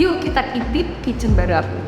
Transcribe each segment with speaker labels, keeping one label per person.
Speaker 1: Yuk kita intip kitchen baru aku.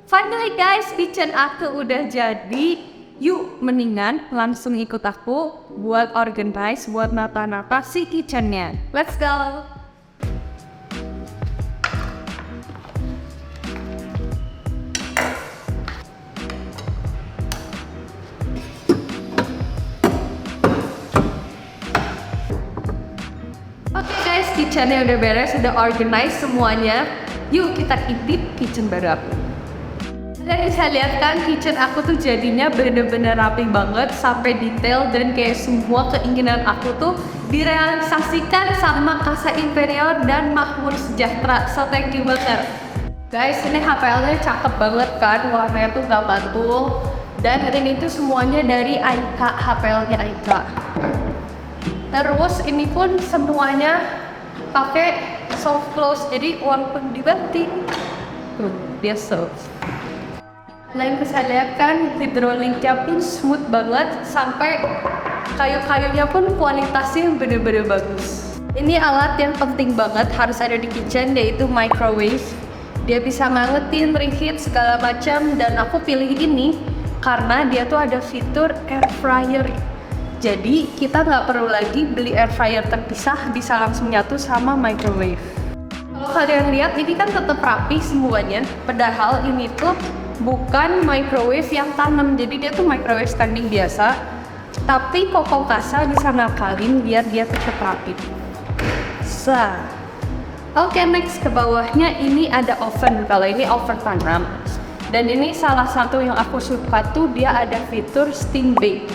Speaker 1: Finally guys, kitchen aku udah jadi. Yuk mendingan langsung ikut aku buat organize, buat nata-nata si kitchennya. Let's go! Oke guys, kitchennya udah beres, udah organize semuanya. Yuk kita intip kitchen baru aku. Dan bisa lihat kan kitchen aku tuh jadinya bener-bener rapi banget sampai detail, dan kayak semua keinginan aku tuh direalisasikan sama kasa interior dan makmur sejahtera. So thank you banget guys. Ini HPL-nya cakep banget kan, warnanya tuh gak mantul, dan ini tuh semuanya dari Aika, HPL-nya Aika. Terus ini pun semuanya pakai soft close, jadi walaupun dibanting tuh dia soft. Kalian bisa lihat kan hidroliknya pun smooth banget, sampai kayu-kayunya pun kualitasnya bener-bener bagus. Ini alat yang penting banget harus ada di kitchen, yaitu microwave. Dia bisa ngangetin, reheat segala macam, dan aku pilih ini karena dia tuh ada fitur air fryer. Jadi kita nggak perlu lagi beli air fryer terpisah, bisa langsung nyatu sama microwave. Kalau kalian lihat ini kan tetap rapi semuanya, padahal ini tuh bukan microwave yang tanam, jadi dia tuh microwave standing biasa, tapi Koko Kasa bisa ngakalin biar dia tetap rapi. Oke, next ke bawahnya ini ada oven. Kalau ini oven tanam, dan ini salah satu yang aku suka tuh dia ada fitur steam bake.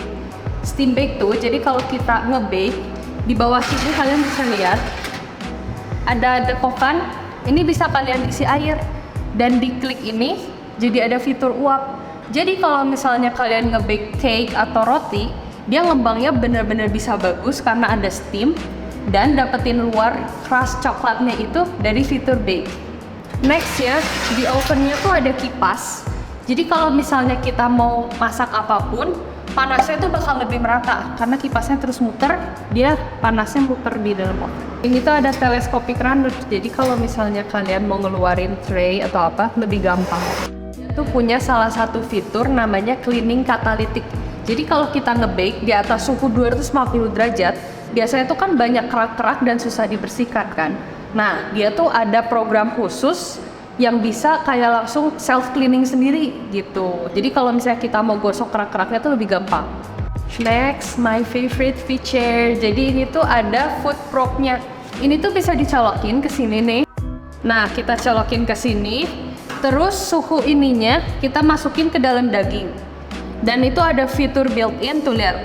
Speaker 1: Steam bake tuh, jadi kalau kita nge-bake di bawah sini kalian bisa lihat ada dekokan. Ini bisa kalian isi air, dan diklik ini jadi ada fitur uap. Jadi kalau misalnya kalian nge-bake cake atau roti, dia ngembangnya bener-bener bisa bagus karena ada steam, dan dapetin luar crust coklatnya itu dari fitur bake. Next ya, di ovennya tuh ada kipas. Jadi kalau misalnya kita mau masak apapun, panasnya tuh bakal lebih merata karena kipasnya terus muter, dia panasnya muter di dalam oven. Ini tuh ada telescopic runner, jadi kalau misalnya kalian mau ngeluarin tray atau apa, lebih gampang. Itu punya salah satu fitur namanya cleaning catalytic. Jadi kalau kita nge-bake di atas suhu 250 derajat, biasanya tuh kan banyak kerak-kerak dan susah dibersihkan kan. Nah, dia tuh ada program khusus yang bisa kayak langsung self cleaning sendiri gitu. Jadi kalau misalnya kita mau gosok kerak-keraknya tuh lebih gampang. Next, my favorite feature. Jadi ini tuh ada food probe-nya. Ini tuh bisa dicolokin ke sini nih. Nah, kita colokin ke sini. Terus suhu ininya kita masukin ke dalam daging. Dan itu ada fitur built-in tuh, lihat.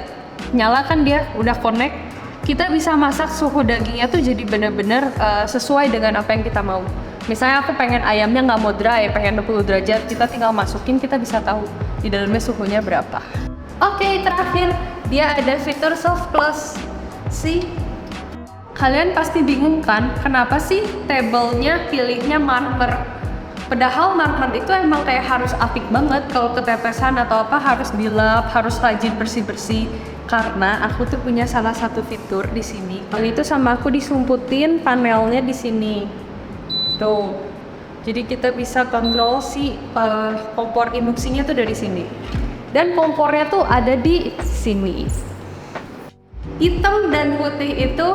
Speaker 1: Nyala kan dia udah connect. Kita bisa masak suhu dagingnya tuh jadi bener-bener sesuai dengan apa yang kita mau. Misalnya aku pengen ayamnya nggak mau dry, pengen 60 derajat, kita tinggal masukin, kita bisa tahu di dalamnya suhunya berapa. Oke, terakhir dia ada fitur soft close. Kalian pasti bingung kan, kenapa sih table-nya pilihnya marmer? Padahal marmer itu emang kayak harus apik banget, kalau ketetesan atau apa harus dilap, harus rajin bersih-bersih. Karena aku tuh punya salah satu fitur di sini. Kalau itu sama aku disumputin panelnya di sini. Tuh. Jadi kita bisa kontrol si kompor induksinya tuh dari sini. Dan kompornya tuh ada di sini. Hitam dan putih itu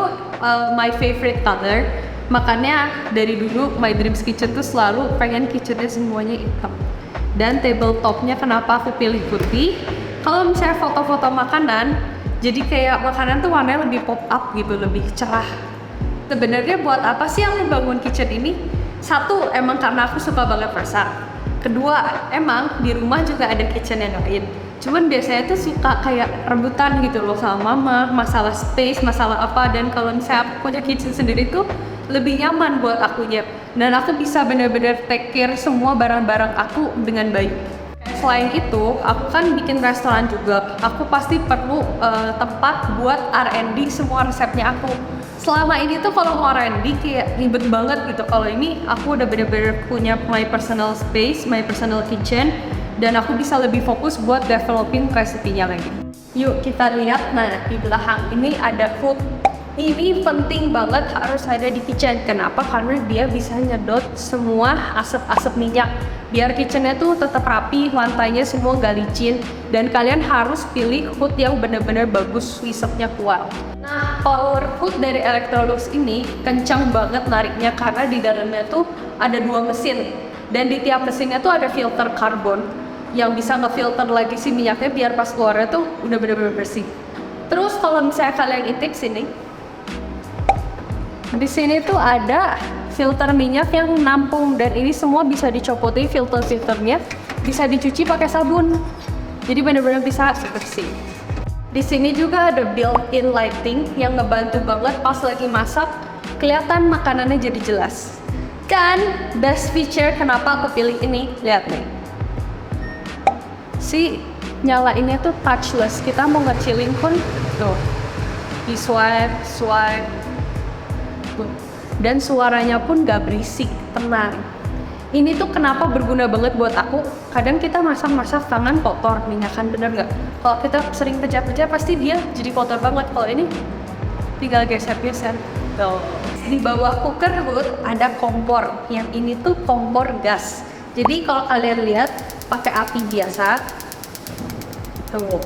Speaker 1: my favorite color. Makanya dari dulu My Dreams Kitchen tuh selalu pengen kitchennya semuanya hitam. Dan tabletopnya kenapa aku pilih putih? Kalau misalnya foto-foto makanan, jadi kayak makanan tuh warnanya lebih pop up gitu, lebih cerah. Sebenarnya buat apa sih yang bangun kitchen ini? Satu, emang karena aku suka banget masak. Kedua, emang di rumah juga ada kitchen yang lain. Cuman biasanya tuh suka kayak rebutan gitu loh sama mama, masalah space, masalah apa. Dan kalau misalnya aku punya kitchen sendiri tuh lebih nyaman buat akunya. Dan aku bisa bener-bener take care semua barang-barang aku dengan baik. Selain itu, aku kan bikin restoran juga. Aku pasti perlu tempat buat R&D semua resepnya aku. Selama ini tuh kalau mau R&D kayak ribet banget gitu. Kalau ini aku udah bener-bener punya my personal space, my personal kitchen. Dan aku bisa lebih fokus buat developing resepenya lagi. Yuk kita lihat, nah di belakang ini ada food. Ini penting banget harus ada di kitchen. Kenapa? Karena dia bisa nyedot semua asap-asap minyak. Biar kitchennya tuh tetap rapi, lantainya semua gak licin. Dan kalian harus pilih hood yang bener-bener bagus, wisepnya kuat. Nah, power hood dari Electrolux ini kencang banget nariknya karena di dalamnya tuh ada 2 mesin. Dan di tiap mesinnya tuh ada filter karbon yang bisa ngefilter lagi si minyaknya biar pas keluarnya tuh udah bener-bener bersih. Terus kalau misalnya kalian intake sini, di sini tuh ada filter minyak yang nampung dan ini semua bisa dicopotin filternya, bisa dicuci pakai sabun. Jadi benar-benar bisa bersih. Di sini juga ada built-in lighting yang ngebantu banget pas lagi masak, kelihatan makanannya jadi jelas. Dan best feature kenapa aku pilih ini, lihat nih. Si nyalainnya tuh touchless. Kita mau ngecilin pun tuh, di swipe. Dan suaranya pun gak berisik, tenang. Ini tuh kenapa berguna banget buat aku. Kadang kita masak-masak tangan kotor, minyakan, bener gak? Kalau kita sering pejat-pejat pasti dia jadi kotor banget. Kalau ini tinggal geser-geser. Tuh. Di bawah cooker hood ada kompor. Yang ini tuh kompor gas. Jadi kalau kalian lihat pakai api biasa. Tuh.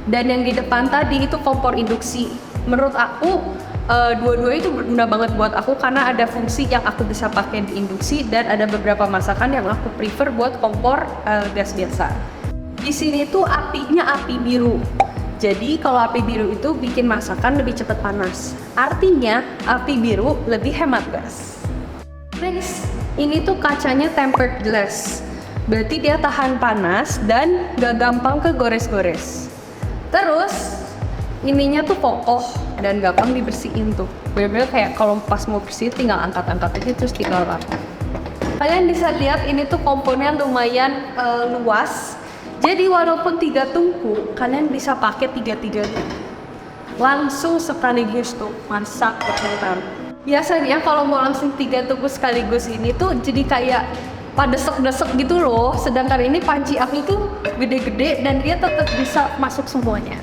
Speaker 1: Dan yang di depan tadi itu kompor induksi. Menurut aku dua-duanya itu berguna banget buat aku karena ada fungsi yang aku bisa pakai di induksi dan ada beberapa masakan yang aku prefer buat kompor gas biasa. Di sini tuh apinya api biru. Jadi kalau api biru itu bikin masakan lebih cepat panas. Artinya api biru lebih hemat gas. Next, ini tuh kacanya tempered glass. Berarti dia tahan panas dan gak gampang kegores-gores. Terus ininya tuh kokoh dan gampang dibersihin tuh. Bener-bener kayak kalau pas mau bersih tinggal angkat-angkat aja terus tinggal rapat. Kalian bisa lihat ini tuh komponen lumayan luas. Jadi walaupun 3 tungku, kalian bisa pakai 3-3 langsung sekaligus tuh masak bentar. Biasanya kalau mau langsung 3 tungku sekaligus ini tuh jadi kayak padesek-desek gitu loh. Sedangkan ini panci api tuh gede-gede dan dia tetap bisa masuk semuanya.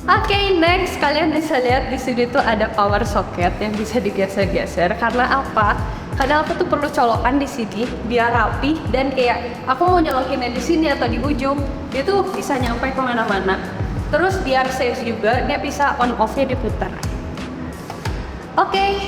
Speaker 1: Oke, next kalian bisa lihat di sini tuh ada power socket yang bisa digeser-geser. Karena apa? Karena aku tuh perlu colokan di sini biar rapi dan kayak aku mau nyolokinnya di sini atau di ujung, dia tuh bisa nyampe kemana-mana. Terus biar safe juga, dia bisa on off-nya diputar. Oke,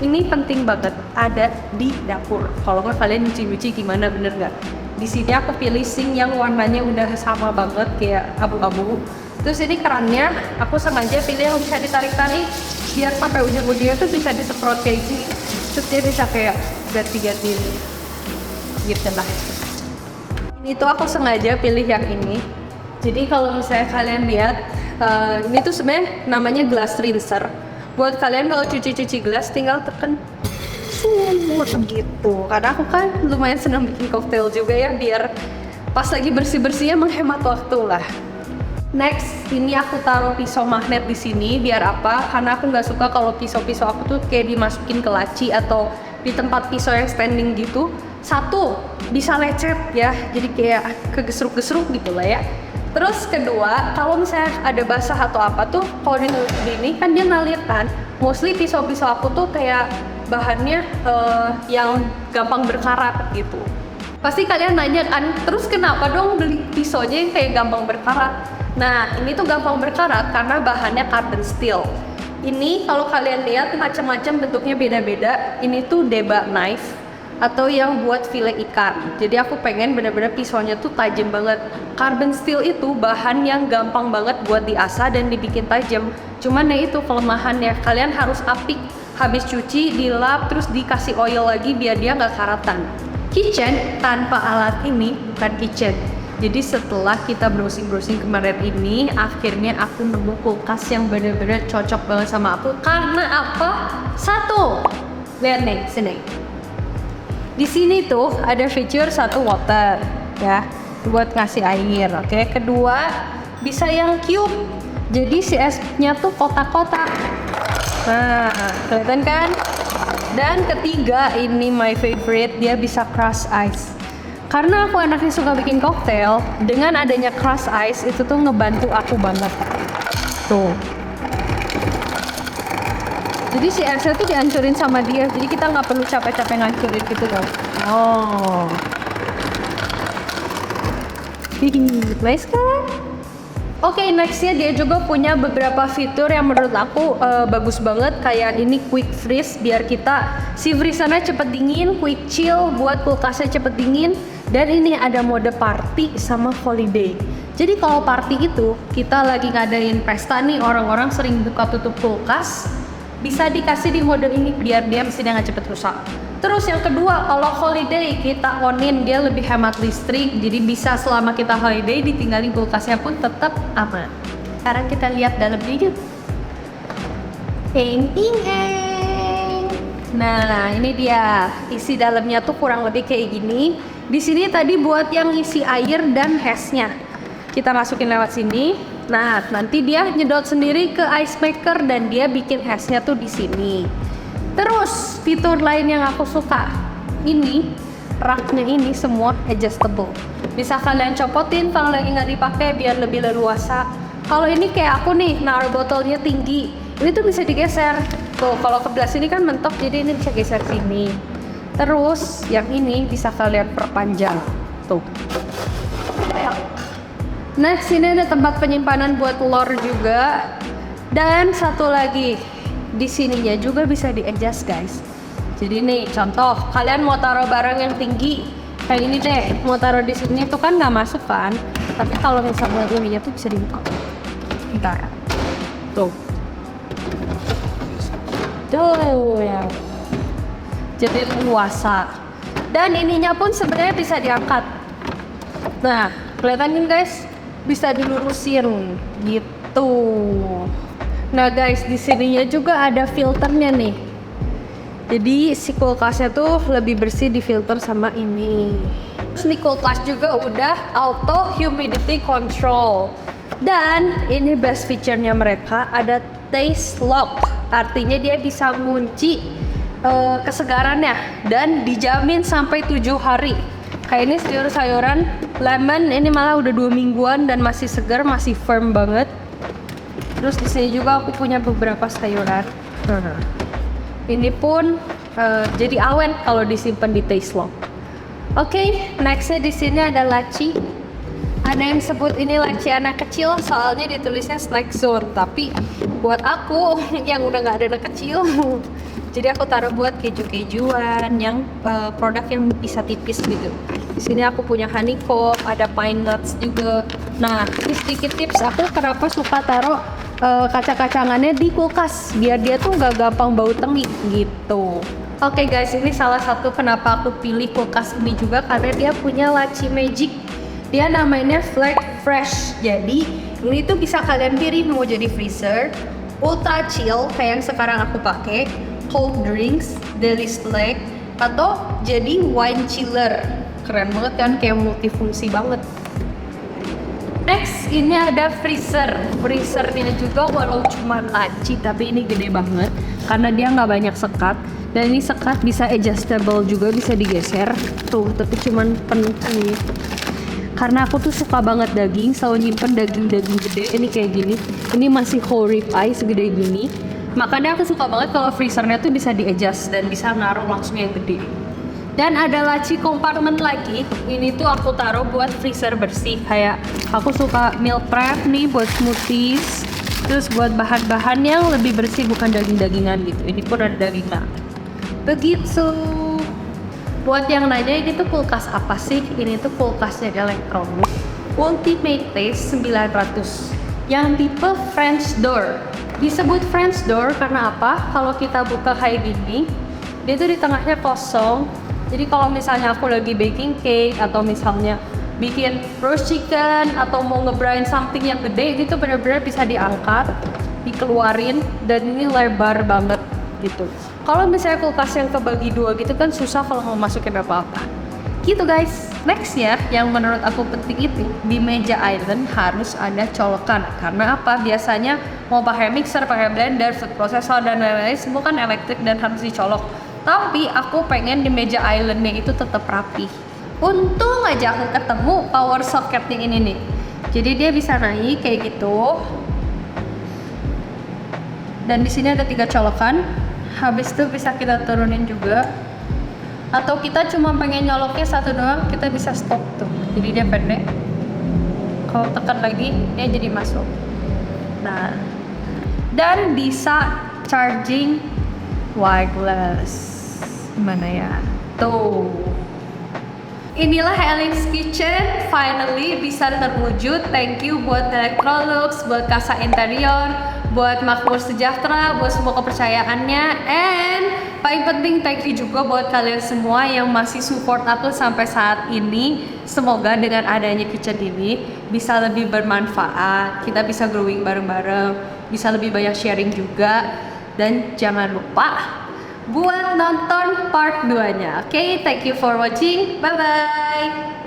Speaker 1: ini penting banget ada di dapur. Kalau nggak kalian nyuci-nyuci gimana, bener nggak? Di sini aku pilih sink yang warnanya udah sama banget kayak abu-abu. Terus ini kerannya, aku sengaja pilih yang bisa ditarik-tarik biar sampai ujung-ujungnya tuh bisa disemprot kayak gini. Terus dia bisa kayak ganti-ganti gitu lah. Ini tuh aku sengaja pilih yang ini. Jadi kalau misalnya kalian lihat, ini tuh sebenarnya namanya glass rinser. Buat kalian kalau cuci-cuci gelas tinggal tekan gitu. Karena aku kan lumayan senang bikin cocktail juga ya, biar pas lagi bersih-bersihnya menghemat waktu lah. Next, ini aku taruh pisau magnet di sini biar apa? Karena aku nggak suka kalau pisau-pisau aku tuh kayak dimasukin ke laci atau di tempat pisau yang standing gitu. Satu, bisa lecet ya, jadi kayak kegesruk-gesruk gitu lah ya. Terus kedua, kalau misalnya ada basah atau apa tuh, kalau ini kan dia ngalir kan. Mostly pisau-pisau aku tuh kayak bahannya yang gampang berkarat gitu. Pasti kalian nanya kan, terus kenapa dong beli pisaunya yang kayak gampang berkarat? Nah, ini tuh gampang berkarat karena bahannya carbon steel. Ini kalau kalian lihat macam-macam bentuknya beda-beda. Ini tuh deba knife. atau yang buat file ikan. Jadi aku pengen bener-bener pisaunya tuh tajam banget. Carbon steel itu bahan yang gampang banget buat diasah dan dibikin tajam. Cuman ya itu kelemahannya, kalian harus apik. Habis cuci, dilap, terus dikasih oil lagi biar dia nggak karatan. Kitchen tanpa alat ini bukan kitchen. Jadi setelah kita browsing-browsing kemarin ini, akhirnya aku nemu kulkas yang bener-bener cocok banget sama aku. Karena apa? Satu, lihat nih, sini. Di sini tuh ada fitur satu water, ya, buat ngasih air. Oke. Kedua, bisa yang cube. Jadi si esnya tuh kotak-kotak. Nah, kelihatan kan? Dan ketiga, ini my favorite, dia bisa crush ice. Karena aku anaknya suka bikin koktail, dengan adanya crush ice itu tuh ngebantu aku banget. Tuh. Jadi si ice-nya tuh dihancurin sama dia, jadi kita nggak perlu capek-capek ngancurin gitu loh. Oh. Nice kan? Oke, nextnya dia juga punya beberapa fitur yang menurut aku bagus banget. Kayak ini quick freeze, biar kita si freezernya cepet dingin, quick chill buat kulkasnya cepet dingin. Dan ini ada mode party sama holiday. Jadi kalau party itu kita lagi ngadain pesta nih, orang-orang sering buka tutup kulkas, bisa dikasih di mode ini biar dia mesinnya nggak cepet rusak. Terus yang kedua, kalau holiday kita onin, dia lebih hemat listrik, jadi bisa selama kita holiday ditinggalin kulkasnya pun tetap aman. Sekarang kita lihat dalamnya yuk. Nah, ini dia isi dalamnya tuh kurang lebih kayak gini. Di sini tadi buat yang isi air dan hesnya, kita masukin lewat sini. Nah, nanti dia nyedot sendiri ke ice maker dan dia bikin hesnya tuh di sini. Terus fitur lain yang aku suka, ini raknya ini semua adjustable. Bisa kalian copotin kalau lagi nggak dipakai biar lebih leluasa. Kalau ini kayak aku nih, naruh botolnya tinggi, ini tuh bisa digeser. Tuh, kalau ke belah sini kan mentok, jadi ini bisa geser sini. Terus yang ini bisa kalian perpanjang. Tuh. Nah, sini ada tempat penyimpanan buat telur juga. Dan satu lagi, di sininya juga bisa di-adjust guys. Jadi nih contoh, kalian mau taruh barang yang tinggi kayak ini deh, mau taruh di sini tuh kan nggak masuk kan. Tapi kalau misalnya ininya tuh bisa dibuka. Bentar. Tuh. Tuh ya. Jadi luasa. Dan ininya pun sebenarnya bisa diangkat. Nah, kelihatan kan guys? Bisa dilurusin gitu. Nah guys, di sininya juga ada filternya nih. Jadi si kulkasnya tuh lebih bersih di filter sama ini. Terus nih kulkas juga udah auto humidity control. Dan ini best feature-nya mereka ada taste lock. Artinya dia bisa ngunci kesegarannya dan dijamin sampai 7 hari. Kayak ini sayur-sayuran lemon, ini malah udah 2 mingguan dan masih segar, masih firm banget. Terus di sini juga aku punya beberapa sayuran. Ini pun jadi awet kalau disimpan di taste lock. Oke, nextnya di sini ada laci. Ada yang sebut ini laci anak kecil, soalnya ditulisnya snack zone. Tapi buat aku yang udah nggak ada anak kecil, jadi aku taruh buat keju-kejuan, yang produk yang bisa tipis gitu. Di sini aku punya honeycomb, ada pine nuts juga. Nah, ini sedikit tips aku kenapa suka taruh kacang-kacangannya di kulkas biar dia tuh nggak gampang bau tengi gitu. Oke guys, ini salah satu kenapa aku pilih kulkas ini juga karena dia punya laci magic. Dia namanya Flag Fresh. Jadi ini tuh bisa kalian pilih mau jadi freezer, ultra chill kayak yang sekarang aku pakai, cold drinks, deli snack, atau jadi wine chiller. Keren banget kan, kayak multifungsi banget. Next, ini ada freezer. Freezernya juga walau cuma laci, tapi ini gede banget karena dia nggak banyak sekat. Dan ini sekat bisa adjustable juga, bisa digeser. Tuh, tapi cuman penuh ini. Karena aku tuh suka banget daging, selalu nyimpen daging-daging gede. Ini kayak gini. Ini masih whole rib eye segede gini. Makanya aku suka banget kalau freezernya tuh bisa di-adjust dan bisa naruh langsung yang gede. Dan ada laci kompartemen lagi. Ini tuh aku taruh buat freezer bersih. Kayak aku suka meal prep nih buat smoothies. Terus buat bahan-bahan yang lebih bersih, bukan daging-dagingan gitu. Ini pun ada dagingnya. Begitu. Buat yang nanya ini tuh kulkas apa sih? Ini tuh kulkasnya elektronik Ultimate Taste 900 yang tipe French door. Disebut French door karena apa? Kalau kita buka kayak gini, dia tuh di tengahnya kosong. Jadi kalau misalnya aku lagi baking cake atau misalnya bikin roast chicken atau mau nge-brine something yang gede gitu, bener-bener bisa diangkat, dikeluarin, dan ini lebar banget gitu. Kalau misalnya kulkas yang kebagi dua gitu kan susah kalau mau masukin apa-apa. Gitu guys. Next ya, yang menurut aku penting itu di meja island harus ada colokan. Karena apa? Biasanya mau pakai mixer, pakai blender, food processor dan lain-lain semua kan elektrik dan harus dicolok. Tapi aku pengen di meja islandnya itu tetap rapi. Untung aja aku ketemu power socketnya ini nih. Jadi dia bisa naik kayak gitu. Dan di sini ada 3 colokan. Habis itu bisa kita turunin juga. Atau kita cuma pengen nyoloknya satu doang, kita bisa stop tuh. Jadi dia pendek. Kalau tekan lagi, dia jadi masuk. Nah, dan bisa charging wireless. Gimana ya? Tuh. Inilah Alex Kitchen, finally bisa terwujud. Thank you buat Electrolux, buat Casa Interior, buat Makmur Sejahtera, buat semua kepercayaannya. And paling penting thank you juga buat kalian semua yang masih support aku sampai saat ini. Semoga dengan adanya kitchen ini bisa lebih bermanfaat, kita bisa growing bareng-bareng, bisa lebih banyak sharing juga. Dan jangan lupa buat nonton part 2-nya. Oke, thank you for watching. Bye-bye.